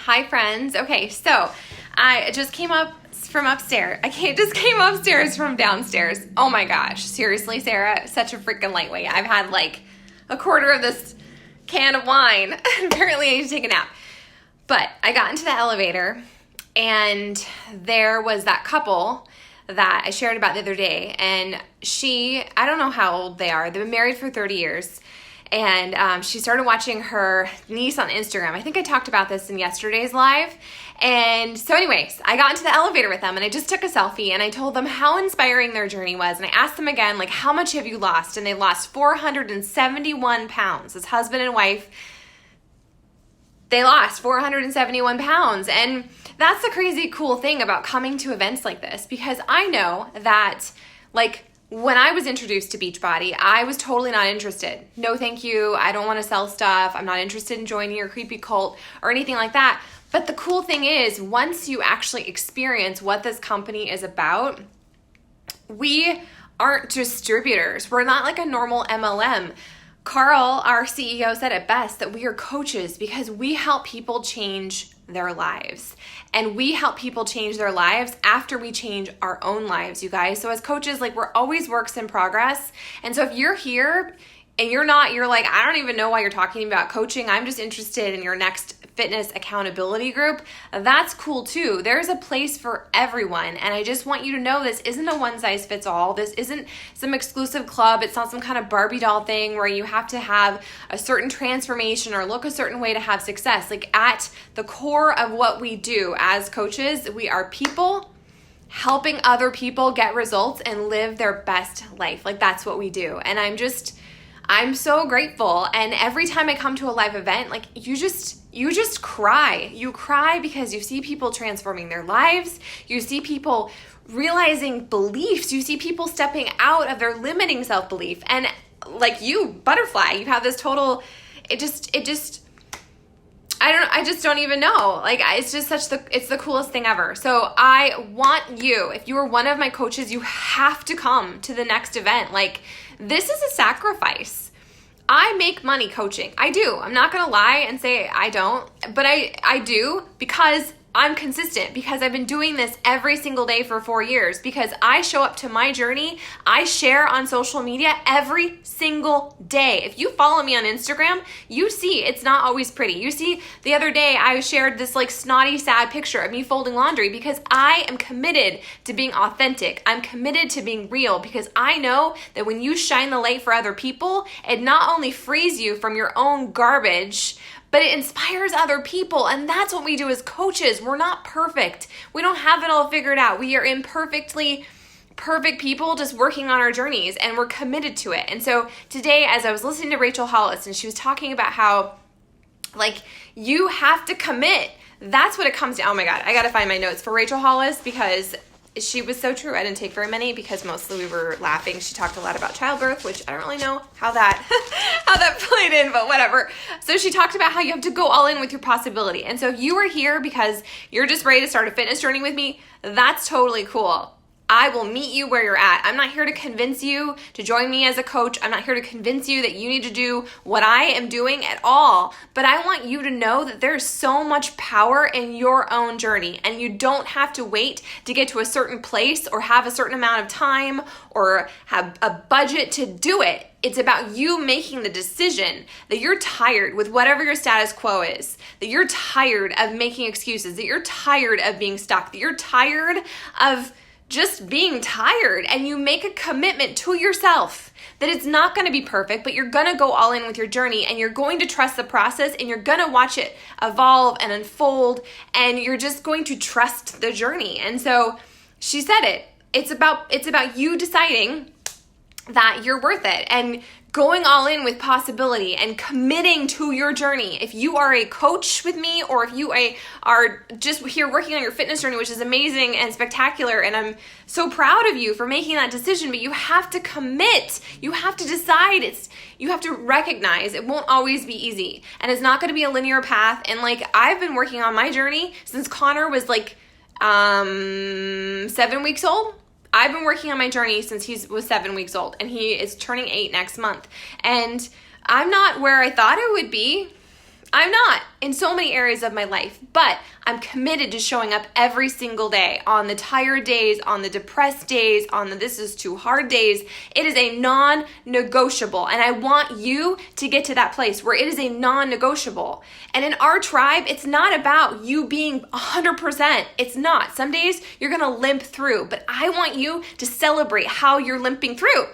Hi, friends. Okay, so I just came up from upstairs. Just came upstairs from downstairs. Oh my gosh. Seriously, Sarah, such a freaking lightweight. I've had like a quarter of this can of wine. Apparently, I need to take a nap. But I got into the elevator, and there was that couple that I shared about the other day. And I don't know how old they are. They've been married for 30 years. And she started watching her niece on Instagram. I think I talked about this in yesterday's live. And so anyways, I got into the elevator with them and I just took a selfie and I told them how inspiring their journey was. And I asked them again, like, how much have you lost? And they lost 471 pounds. This husband and wife, they lost 471 pounds. And that's the crazy cool thing about coming to events like this, because I know that, like, when I was introduced to Beachbody, I was totally not interested. No, thank you. I don't want to sell stuff. I'm not interested in joining your creepy cult or anything like that. But the cool thing is, once you actually experience what this company is about, we aren't distributors. We're not like a normal MLM. Carl, our CEO, said it best, that we are coaches because we help people change their lives. And we help people change their lives after we change our own lives, you guys. So as coaches, like, we're always works in progress. And so if you're here and you're like, I don't even know why you're talking about coaching, I'm just interested in your next fitness accountability group, that's cool too. There's a place for everyone. And I just want you to know, this isn't a one size fits all. This isn't some exclusive club. It's not some kind of Barbie doll thing where you have to have a certain transformation or look a certain way to have success. Like, at the core of what we do as coaches, we are people helping other people get results and live their best life. Like, that's what we do. And I'm so grateful. And every time I come to a live event, like, you just cry. You cry because you see people transforming their lives. You see people realizing beliefs. You see people stepping out of their limiting self-belief. And like you, Butterfly, you have this total, I just don't even know. Like, it's just it's the coolest thing ever. So I want you, if you are one of my coaches, you have to come to the next event. Like, this is a sacrifice. I make money coaching. I do. I'm not going to lie and say I don't, but I do, because I'm consistent, because I've been doing this every single day for 4 years, because I show up to my journey. I share on social media every single day. If you follow me on Instagram, you see it's not always pretty. You see, the other day I shared this like snotty, sad picture of me folding laundry, because I am committed to being authentic. I'm committed to being real, because I know that when you shine the light for other people, it not only frees you from your own garbage, but it inspires other people. And that's what we do as coaches. We're not perfect. We don't have it all figured out. We are imperfectly perfect people just working on our journeys, and we're committed to it. And so today, as I was listening to Rachel Hollis, and she was talking about how, like, you have to commit. That's what it comes to. Oh my God, I got to find my notes for Rachel Hollis, because she was so true. I didn't take very many because mostly we were laughing. She talked a lot about childbirth, which I don't really know how that played in, but whatever. So she talked about how you have to go all in with your possibility. And so if you are here because you're just ready to start a fitness journey with me, that's totally cool. I will meet you where you're at. I'm not here to convince you to join me as a coach. I'm not here to convince you that you need to do what I am doing at all. But I want you to know that there's so much power in your own journey, and you don't have to wait to get to a certain place or have a certain amount of time or have a budget to do it. It's about you making the decision that you're tired with whatever your status quo is, that you're tired of making excuses, that you're tired of being stuck, that you're tired of just being tired, and you make a commitment to yourself that it's not going to be perfect, but you're going to go all in with your journey, and you're going to trust the process, and you're going to watch it evolve and unfold, and you're just going to trust the journey. And so she said it's about you deciding that you're worth it and going all in with possibility and committing to your journey. If you are a coach with me, or if you are just here working on your fitness journey, which is amazing and spectacular, and I'm so proud of you for making that decision, but you have to commit. You have to decide. You have to recognize it won't always be easy, and it's not going to be a linear path. And like, I've been working on my journey since Connor was like 7 weeks old. I've been working on my journey since he was 7 weeks old, and he is turning 8 next month. And I'm not where I thought I would be. I'm not in so many areas of my life, but I'm committed to showing up every single day, on the tired days, on the depressed days, on the this is too hard days. It is a non-negotiable, and I want you to get to that place where it is a non-negotiable. And in our tribe, it's not about you being 100%. It's not. Some days you're going to limp through, but I want you to celebrate how you're limping through.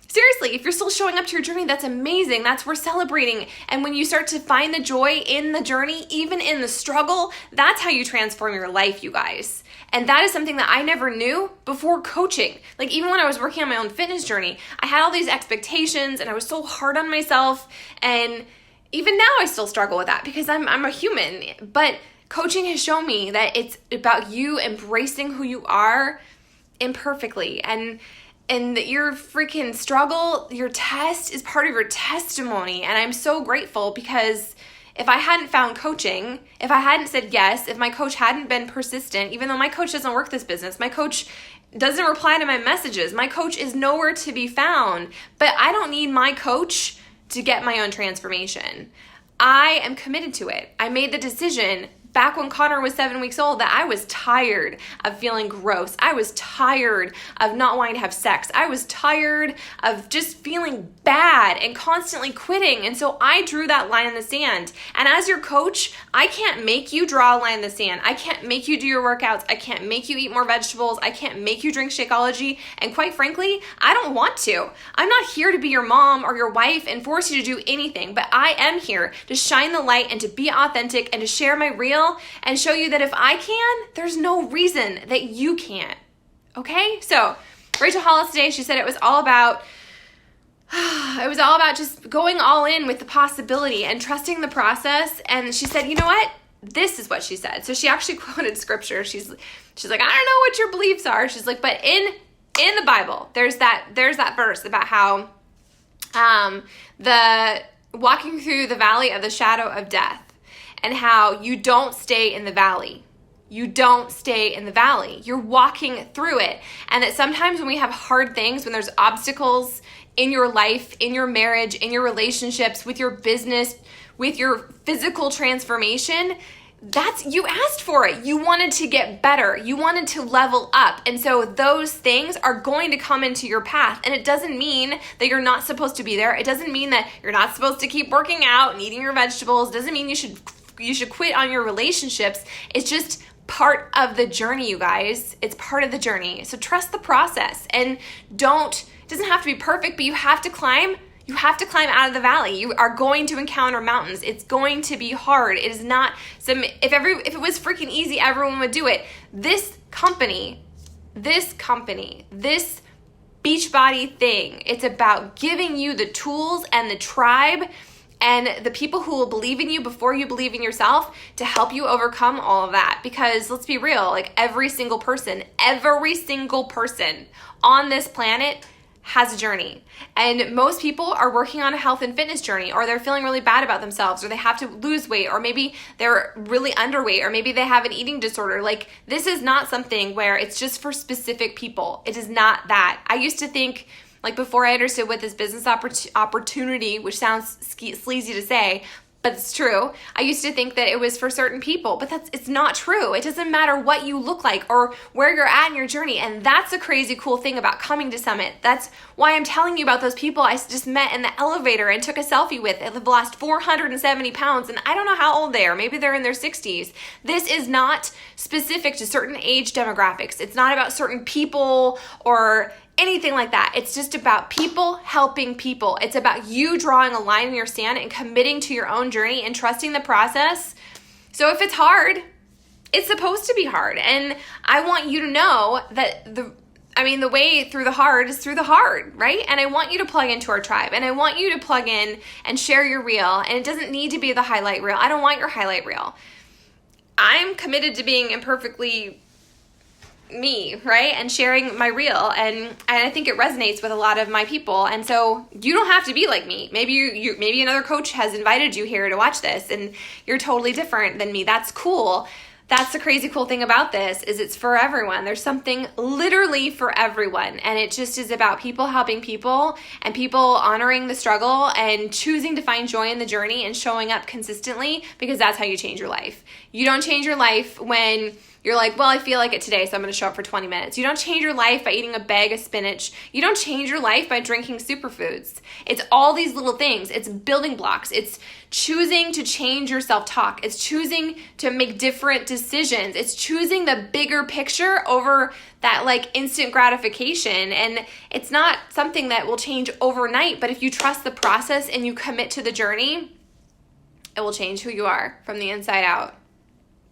Seriously, if you're still showing up to your journey, that's amazing. That's worth celebrating. And when you start to find the joy in the journey, even in the struggle, that's how you transform your life, you guys. And that is something that I never knew before coaching. Like even when I was working on my own fitness journey, I had all these expectations and I was so hard on myself. And even now I still struggle with that because I'm a human. But coaching has shown me that it's about you embracing who you are imperfectly, and that your freaking struggle, your test is part of your testimony. And I'm so grateful because if I hadn't found coaching, if I hadn't said yes, if my coach hadn't been persistent, even though my coach doesn't work this business, my coach doesn't reply to my messages, my coach is nowhere to be found, but I don't need my coach to get my own transformation. I am committed to it. I made the decision back when Connor was 7 weeks old that I was tired of feeling gross. I was tired of not wanting to have sex. I was tired of just feeling bad and constantly quitting. And so I drew that line in the sand. And as your coach, I can't make you draw a line in the sand. I can't make you do your workouts. I can't make you eat more vegetables. I can't make you drink Shakeology. And quite frankly, I don't want to. I'm not here to be your mom or your wife and force you to do anything, but I am here to shine the light and to be authentic and to share my real and show you that if I can, there's no reason that you can't. Okay? So Rachel Hollis today, she said it was all about just going all in with the possibility and trusting the process. And she said, you know what? This is what she said. So she actually quoted scripture. She's like, I don't know what your beliefs are. She's like, but in the Bible, there's that verse about how the walking through the valley of the shadow of death, and how you don't stay in the valley. You don't stay in the valley. You're walking through it. And that sometimes when we have hard things, when there's obstacles in your life, in your marriage, in your relationships, with your business, with your physical transformation, you asked for it. You wanted to get better. You wanted to level up. And so those things are going to come into your path. And it doesn't mean that you're not supposed to be there. It doesn't mean that you're not supposed to keep working out and eating your vegetables. It doesn't mean you should quit on your relationships. It's just part of the journey, you guys. It's part of the journey. So trust the process and it doesn't have to be perfect, but you have to climb out of the valley. You are going to encounter mountains. It's going to be hard. It is not if it was freaking easy, everyone would do it. This company, this Beachbody thing, it's about giving you the tools and the tribe and the people who will believe in you before you believe in yourself to help you overcome all of that. Because let's be real, like every single person on this planet has a journey. And most people are working on a health and fitness journey, or they're feeling really bad about themselves, or they have to lose weight, or maybe they're really underweight, or maybe they have an eating disorder. Like this is not something where it's just for specific people. It is not that. I used to think, like before I understood what this business opportunity, which sounds sleazy to say, but it's true. I used to think that it was for certain people, but it's not true. It doesn't matter what you look like or where you're at in your journey. And that's a crazy cool thing about coming to Summit. That's why I'm telling you about those people I just met in the elevator and took a selfie with. They've lost 470 pounds and I don't know how old they are. Maybe they're in their 60s. This is not specific to certain age demographics. It's not about certain people or anything like that. It's just about people helping people. It's about you drawing a line in your sand and committing to your own journey and trusting the process. So if it's hard, it's supposed to be hard. And I want you to know that the way through the hard is through the hard, right? And I want you to plug into our tribe, and I want you to plug in and share your reel. And it doesn't need to be the highlight reel. I don't want your highlight reel. I'm committed to being imperfectly me, right? And sharing my reel. And I think it resonates with a lot of my people. And so you don't have to be like me. Maybe maybe another coach has invited you here to watch this and you're totally different than me. That's cool. that's the crazy cool thing about this is it's for everyone. There's something literally for everyone. And it just is about people helping people and people honoring the struggle and choosing to find joy in the journey and showing up consistently, because that's how you change your life. You don't change your life when you're like, well, I feel like it today, so I'm going to show up for 20 minutes. You don't change your life by eating a bag of spinach. You don't change your life by drinking superfoods. It's all these little things. It's building blocks. It's choosing to change your self-talk. It's choosing to make different decisions. It's choosing the bigger picture over that like instant gratification. And it's not something that will change overnight, but if you trust the process and you commit to the journey, it will change who you are from the inside out.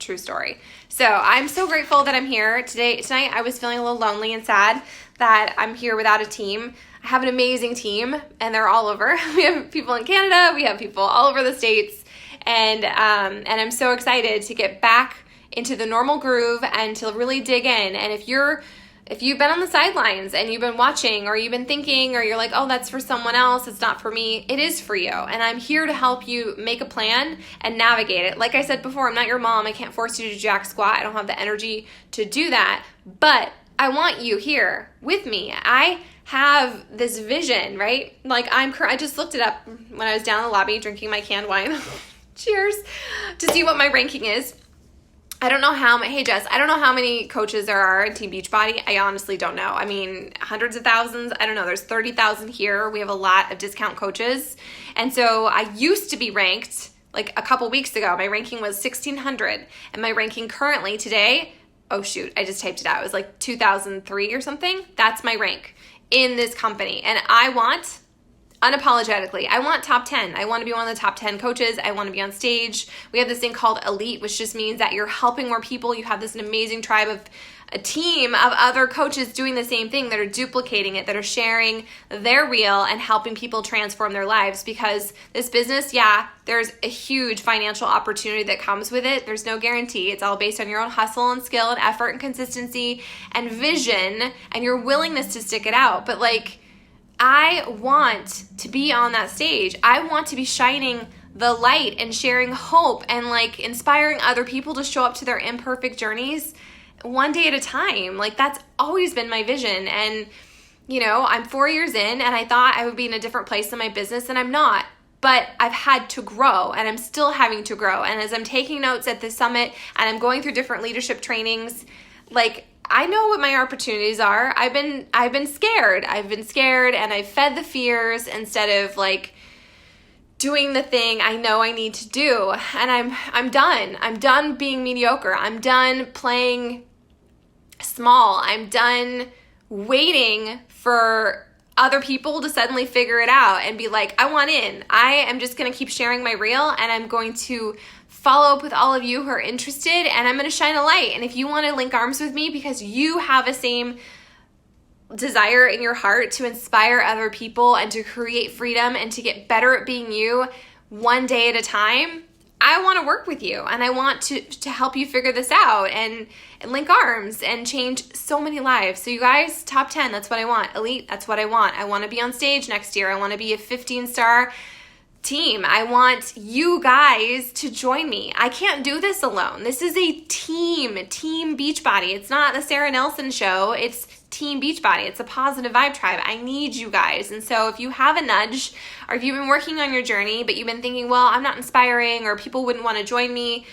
True story. So I'm so grateful that I'm here tonight. I was feeling a little lonely and sad that I'm here without a team. I have an amazing team and they're all over. We have people in Canada. We have people all over the States. And I'm so excited to get back into the normal groove and to really dig in. And if you've been on the sidelines and you've been watching or you've been thinking or you're like, oh, that's for someone else, it's not for me, it is for you. And I'm here to help you make a plan and navigate it. Like I said before, I'm not your mom. I can't force you to do jack squat. I don't have the energy to do that. But I want you here with me. I have this vision, right? Like I just looked it up when I was down in the lobby drinking my canned wine. Cheers. To see what my ranking is. I don't know how many, hey Jess, I don't know how many coaches there are in Team Beachbody. I honestly don't know. I mean, hundreds of thousands. I don't know. There's 30,000 here. We have a lot of discount coaches. And so I used to be ranked like a couple weeks ago. My ranking was 1,600. And my ranking currently today, oh shoot, I just typed it out. It was like 2003 or something. That's my rank in this company. And I want, unapologetically, I want top 10. I want to be one of the top 10 coaches. I want to be on stage. We have this thing called Elite, which just means that you're helping more people. You have this amazing tribe of a team of other coaches doing the same thing that are duplicating it, that are sharing their reel and helping people transform their lives. Because this business, yeah, there's a huge financial opportunity that comes with it. There's no guarantee. It's all based on your own hustle and skill and effort and consistency and vision and your willingness to stick it out. But like, I want to be on that stage. I want to be shining the light and sharing hope and like inspiring other people to show up to their imperfect journeys one day at a time. Like that's always been my vision. And you know, I'm 4 years in and I thought I would be in a different place in my business and I'm not. But I've had to grow and I'm still having to grow. And as I'm taking notes at this summit and I'm going through different leadership trainings, like I know what my opportunities are. I've been scared. I've been scared and I've fed the fears instead of like doing the thing I know I need to do. And I'm done. I'm done being mediocre. I'm done playing small. I'm done waiting for other people to suddenly figure it out and be like, I want in. I am just going to keep sharing my reel and I'm going to follow up with all of you who are interested and I'm going to shine a light. And if you want to link arms with me because you have the same desire in your heart to inspire other people and to create freedom and to get better at being you one day at a time, I want to work with you and I want to help you figure this out and link arms and change so many lives. So you guys, top 10, that's what I want. Elite, that's what I want. I want to be on stage next year. I want to be a 15-star team. I want you guys to join me. I can't do this alone. This is a team Beachbody. It's not the Sarah Nelson show. It's Team Beachbody. It's a positive vibe tribe. I need you guys. And so if you have a nudge or if you've been working on your journey, but you've been thinking, well, I'm not inspiring or people wouldn't want to join me,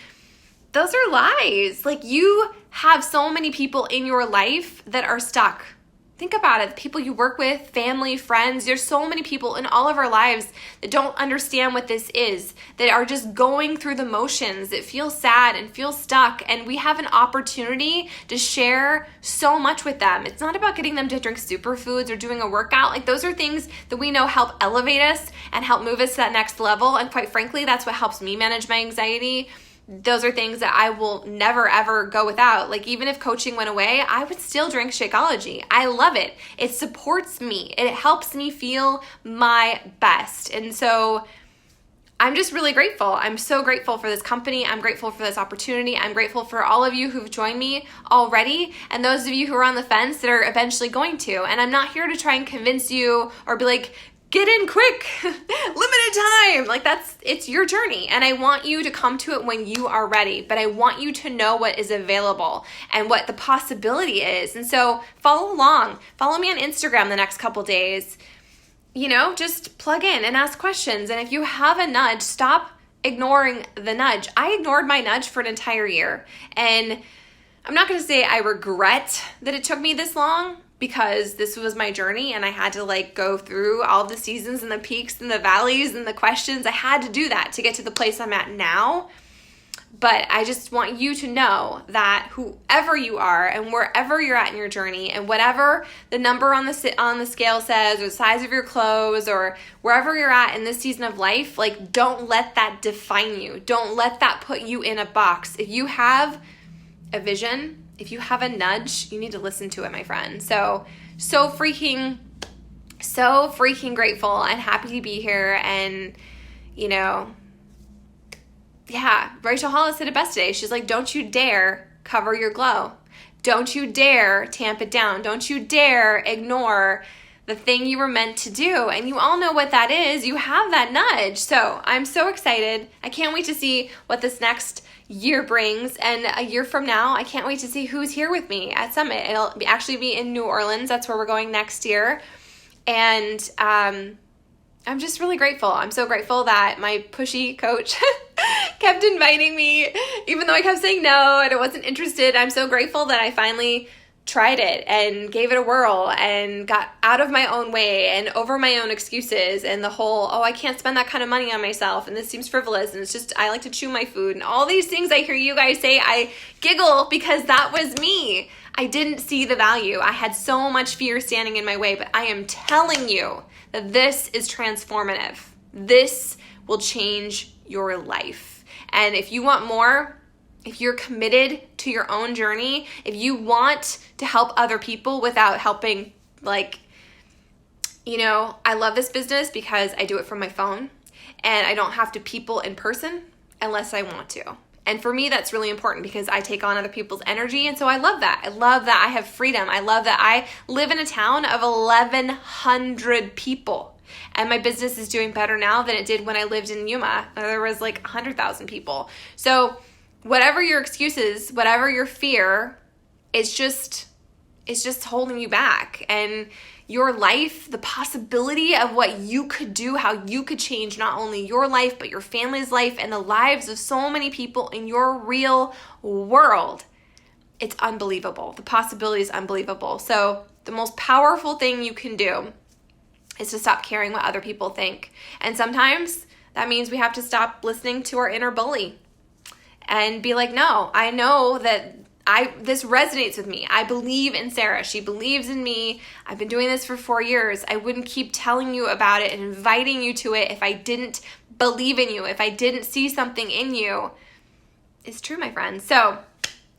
those are lies. Like you have so many people in your life that are stuck. Think about it. The people you work with, family, friends, there's so many people in all of our lives that don't understand what this is, that are just going through the motions, that feel sad and feel stuck. And we have an opportunity to share so much with them. It's not about getting them to drink superfoods or doing a workout. Like those are things that we know help elevate us and help move us to that next level. And quite frankly, that's what helps me manage my anxiety. Those are things that I will never, ever go without. Like even if coaching went away, I would still drink Shakeology. I love it. It supports me. It helps me feel my best. And so I'm just really grateful. I'm so grateful for this company. I'm grateful for this opportunity. I'm grateful for all of you who've joined me already and those of you who are on the fence that are eventually going to. And I'm not here to try and convince you or be like, get in quick, limited time. Like it's your journey. And I want you to come to it when you are ready, but I want you to know what is available and what the possibility is. And so follow along, follow me on Instagram the next couple days, just plug in and ask questions. And if you have a nudge, stop ignoring the nudge. I ignored my nudge for an entire year. And I'm not going to say I regret that it took me this long, because this was my journey and I had to go through all the seasons and the peaks and the valleys and the questions. I had to do that to get to the place I'm at now. But I just want you to know that whoever you are and wherever you're at in your journey, and whatever the number on the scale says, or the size of your clothes, or wherever you're at in this season of life, don't let that define you. Don't let that put you in a box. If you have a vision, if you have a nudge, you need to listen to it, my friend. So freaking grateful and happy to be here. And, Rachel Hollis said it best today. She's like, don't you dare cover your glow. Don't you dare tamp it down. Don't you dare ignore the thing you were meant to do. And you all know what that is. You have that nudge. So I'm so excited. I can't wait to see what this next year brings. And a year from now, I can't wait to see who's here with me at Summit. It'll actually be in New Orleans. That's where we're going next year. And I'm just really grateful. I'm so grateful that my pushy coach kept inviting me, even though I kept saying no and I wasn't interested. I'm so grateful that I finally tried it and gave it a whirl and got out of my own way and over my own excuses and the whole, I can't spend that kind of money on myself and this seems frivolous and it's just, I like to chew my food and all these things I hear you guys say. I giggle because that was me. I didn't see the value. I had so much fear standing in my way, but I am telling you that this is transformative. This will change your life. And if you want more, if you're committed to your own journey, if you want to help other people without helping, I love this business because I do it from my phone and I don't have to people in person unless I want to. And for me, that's really important because I take on other people's energy. And so I love that. I love that I have freedom. I love that I live in a town of 1,100 people. And my business is doing better now than it did when I lived in Yuma. There was 100,000 people. So whatever your excuses, whatever your fear, it's just holding you back. And your life, the possibility of what you could do, how you could change not only your life, but your family's life and the lives of so many people in your real world, it's unbelievable. The possibility is unbelievable. So the most powerful thing you can do is to stop caring what other people think. And sometimes that means we have to stop listening to our inner bully and be like, no, I know that this resonates with me. I believe in Sarah. She believes in me. I've been doing this for 4 years. I wouldn't keep telling you about it and inviting you to it if I didn't believe in you, if I didn't see something in you. It's true, my friends. So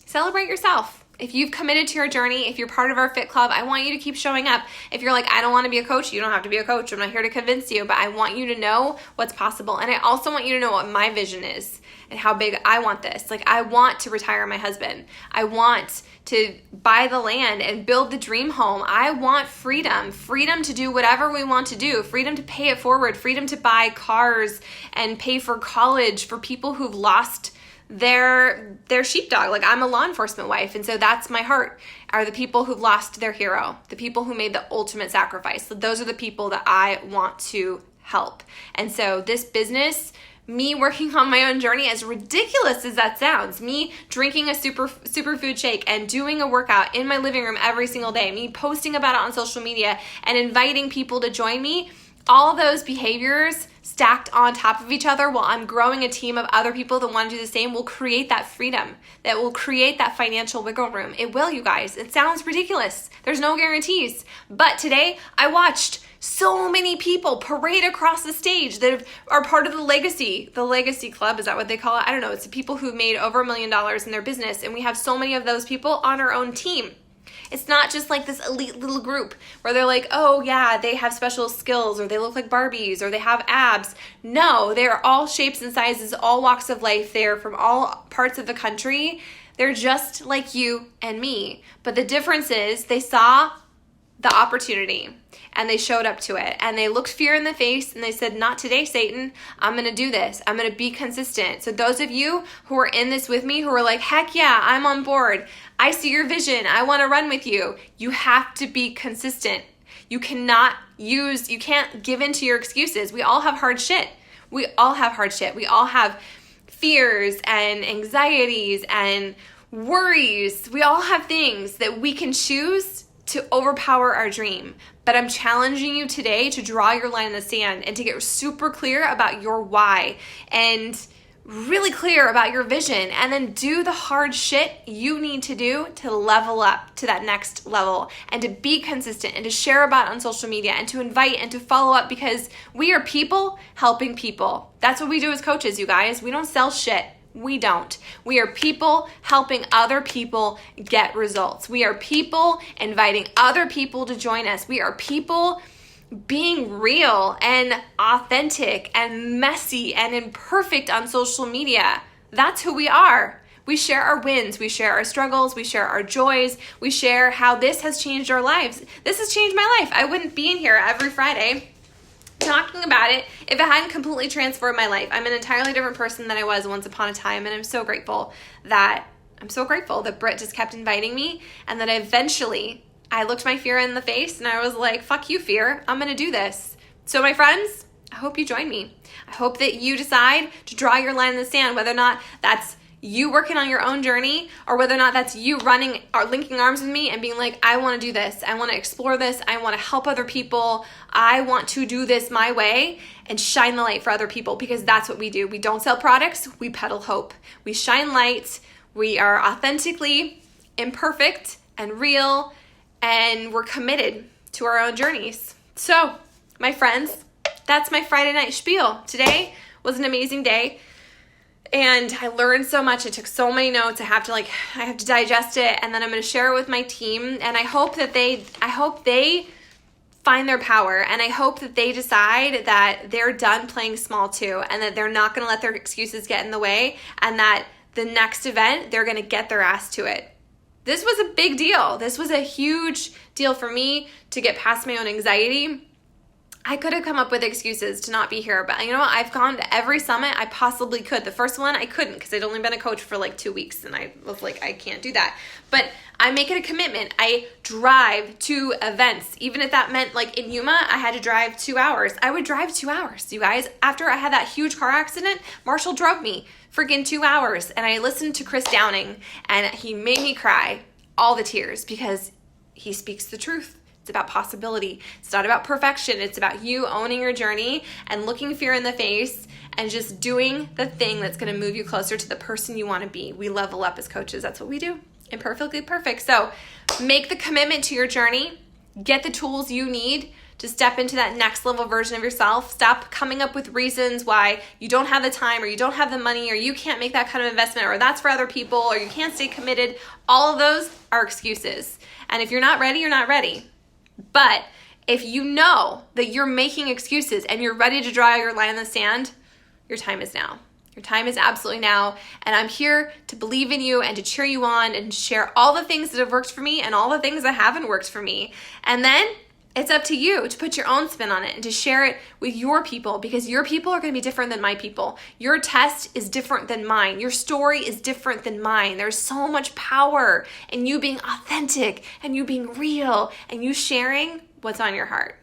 celebrate yourself. If you've committed to your journey, if you're part of our Fit Club, I want you to keep showing up. If you're like, I don't want to be a coach, you don't have to be a coach. I'm not here to convince you, but I want you to know what's possible. And I also want you to know what my vision is and how big I want this. I want to retire my husband. I want to buy the land and build the dream home. I want freedom to do whatever we want to do, freedom to pay it forward, freedom to buy cars and pay for college for people who've lost their sheepdog. I'm a law enforcement wife, and so that's my heart, are the people who've lost their hero, the people who made the ultimate sacrifice. So those are the people that I want to help. And so this business, me working on my own journey, as ridiculous as that sounds, me drinking a superfood shake and doing a workout in my living room every single day, me posting about it on social media and inviting people to join me, all those behaviors stacked on top of each other while I'm growing a team of other people that want to do the same will create that freedom, that will create that financial wiggle room. It will, you guys. It sounds ridiculous. There's no guarantees. But today I watched so many people parade across the stage that are part of the Legacy Club. Is that what they call it? I don't know. It's the people who've made over $1 million in their business. And we have so many of those people on our own team. It's not just this elite little group where they're like, oh yeah, they have special skills or they look like Barbies or they have abs. No, they're all shapes and sizes, all walks of life. They're from all parts of the country. They're just like you and me. But the difference is they saw the opportunity and they showed up to it and they looked fear in the face and they said, not today, Satan. I'm going to do this. I'm going to be consistent. So those of you who are in this with me, who are like, heck yeah, I'm on board. I see your vision. I want to run with you. You have to be consistent. You can't give in to your excuses. We all have hard shit. We all have hard shit. We all have fears and anxieties and worries. We all have things that we can choose to overpower our dream. But I'm challenging you today to draw your line in the sand and to get super clear about your why and really clear about your vision, and then do the hard shit you need to do to level up to that next level and to be consistent and to share about it on social media and to invite and to follow up, because we are people helping people. That's what we do as coaches, you guys. We don't sell shit. We don't. We are people helping other people get results. We are people inviting other people to join us. We are people being real and authentic and messy and imperfect on social media. That's who we are. We share our wins, we share our struggles, we share our joys, we share how this has changed our lives. This has changed my life. I wouldn't be in here every Friday talking about it if it hadn't completely transformed my life. I'm an entirely different person than I was once upon a time, and I'm so grateful that Britt just kept inviting me, and that eventually I looked my fear in the face and I was like, fuck you, fear. I'm going to do this. So my friends, I hope you join me. I hope that you decide to draw your line in the sand, whether or not that's you working on your own journey or whether or not that's you running or linking arms with me and being like, I want to do this. I want to explore this. I want to help other people. I want to do this my way and shine the light for other people, because that's what we do. We don't sell products. We peddle hope. We shine light. We are authentically imperfect and real, and we're committed to our own journeys. So, my friends, that's my Friday night spiel. Today was an amazing day, and I learned so much. I took so many notes. I have to digest it, and then I'm going to share it with my team. And I hope they find their power, and I hope that they decide that they're done playing small too, and that they're not going to let their excuses get in the way, and that the next event they're going to get their ass to it. This was a big deal. This was a huge deal for me to get past my own anxiety. I could have come up with excuses to not be here, but you know what? I've gone to every summit I possibly could. The first one I couldn't because I'd only been a coach for like 2 weeks, and I was like, I can't do that. But I make it a commitment. I drive to events. Even if that meant like in Yuma, I had to drive 2 hours. I would drive 2 hours, you guys. After I had that huge car accident, Marshall drove me freaking 2 hours, and I listened to Chris Downing, and he made me cry all the tears because he speaks the truth. It's about possibility. It's not about perfection. It's about you owning your journey and looking fear in the face and just doing the thing that's going to move you closer to the person you want to be. We level up as coaches. That's what we do. Imperfectly perfect. So make the commitment to your journey. Get the tools you need to step into that next level version of yourself. Stop coming up with reasons why you don't have the time or you don't have the money or you can't make that kind of investment or that's for other people or you can't stay committed. All of those are excuses. And if you're not ready, you're not ready. But if you know that you're making excuses and you're ready to draw your line in the sand, your time is now. Your time is absolutely now. And I'm here to believe in you and to cheer you on and share all the things that have worked for me and all the things that haven't worked for me. And then it's up to you to put your own spin on it and to share it with your people, because your people are going to be different than my people. Your test is different than mine. Your story is different than mine. There's so much power in you being authentic and you being real and you sharing what's on your heart.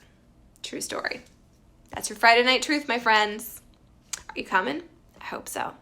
True story. That's your Friday night truth, my friends. Are you coming? I hope so.